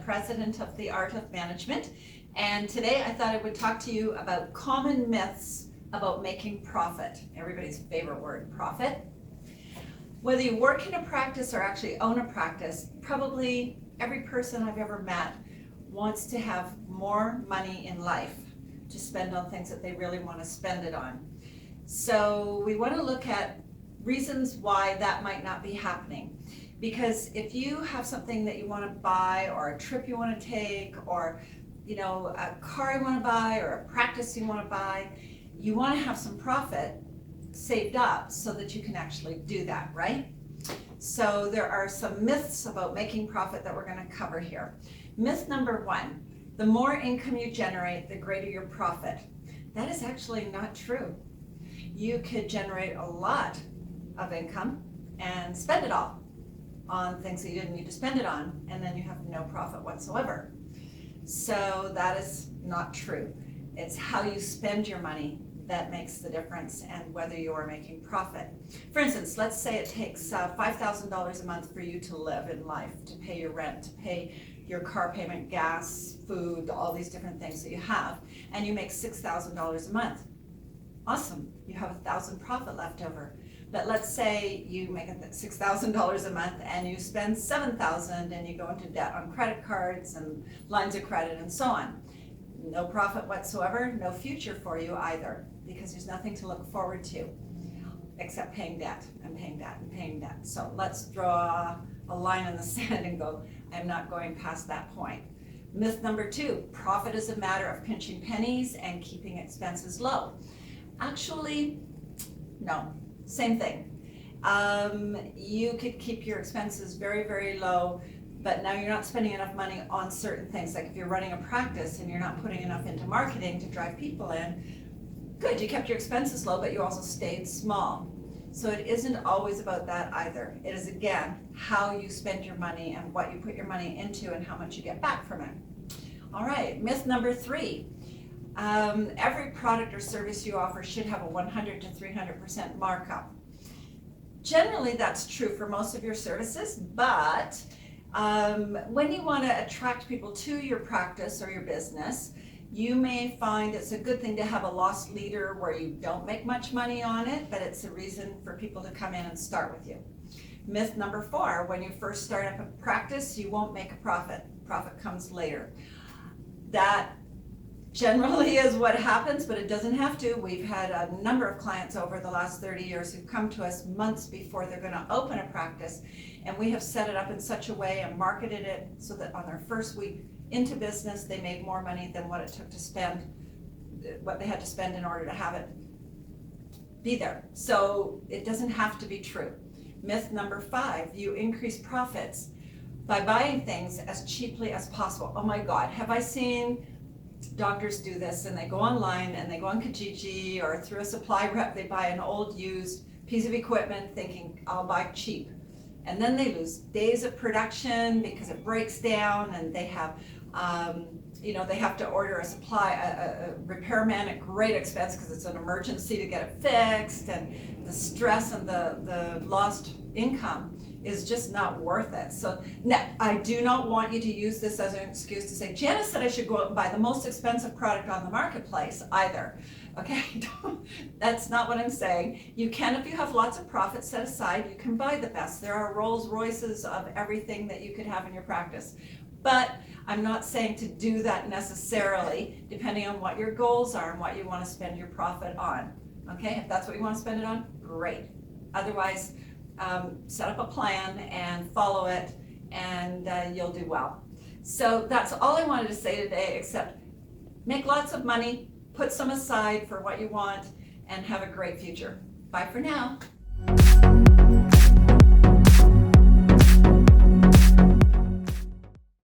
president of the Art of Management, and today I thought I would talk to you about common myths about making profit. Everybody's favorite word, profit. Whether you work in a practice or actually own a practice, probably every person I've ever met wants to have more money in life to spend on things that they really want to spend it on. So we want to look at reasons why that might not be happening. Because if you have something that you want to buy, or a trip you want to take, or a car you want to buy, or a practice you want to buy, you want to have some profit saved up so that you can actually do that, right? So there are some myths about making profit that we're going to cover here. Myth number one, the more income you generate, the greater your profit. That is actually not true. You could generate a lot of income and spend it all on things that you didn't need to spend it on, and then you have no profit whatsoever. So that is not true. It's how you spend your money that makes the difference, and whether you are making profit. For instance, let's say it takes $5,000 a month for you to live in life, to pay your rent, to pay your car payment, gas, food, all these different things that you have, and you make $6,000 a month. Awesome, you have $1,000 profit left over. But let's say you make $6,000 a month and you spend $7,000 and you go into debt on credit cards and lines of credit and so on. No profit whatsoever, no future for you either, because there's nothing to look forward to except paying debt and paying debt and paying debt. So let's draw a line in the sand and go, I'm not going past that point. Myth number two, profit is a matter of pinching pennies and keeping expenses low. Actually, no, same thing. You could keep your expenses very, very low, but now you're not spending enough money on certain things. Like if you're running a practice and you're not putting enough into marketing to drive people in, good, you kept your expenses low, but you also stayed small. So it isn't always about that either. It is, again, how you spend your money and what you put your money into and how much you get back from it. All right, myth number three. Every product or service you offer should have a 100 to 300% markup. Generally, that's true for most of your services, but when you want to attract people to your practice or your business, you may find it's a good thing to have a loss leader where you don't make much money on it, but it's a reason for people to come in and start with you. Myth number four, when you first start up a practice, you won't make a profit. Profit comes later. That generally is what happens, but it doesn't have to. We've had a number of clients over the last 30 years who've come to us months before they're going to open a practice, and we have set it up in such a way and marketed it so that on their first week into business, they made more money than what it took to spend, what they had to spend in order to have it be there. So it doesn't have to be true. Myth number five, you increase profits by buying things as cheaply as possible. Oh my God, have I seen doctors do this? And they go online and they go on Kijiji or through a supply rep, they buy an old used piece of equipment thinking I'll buy cheap. And then they lose days of production because it breaks down, and they have they have to order a repairman at great expense because it's an emergency to get it fixed, and the stress and the lost income is just not worth it. So no, I do not want you to use this as an excuse to say, Janice said I should go out and buy the most expensive product on the marketplace either. Okay, that's not what I'm saying. You can, if you have lots of profit set aside, you can buy the best. There are Rolls Royces of everything that you could have in your practice. But I'm not saying to do that necessarily, depending on what your goals are and what you want to spend your profit on. Okay, if that's what you want to spend it on, great. Otherwise, set up a plan and follow it, and you'll do well. So that's all I wanted to say today, except make lots of money, put some aside for what you want, and have a great future. Bye for now.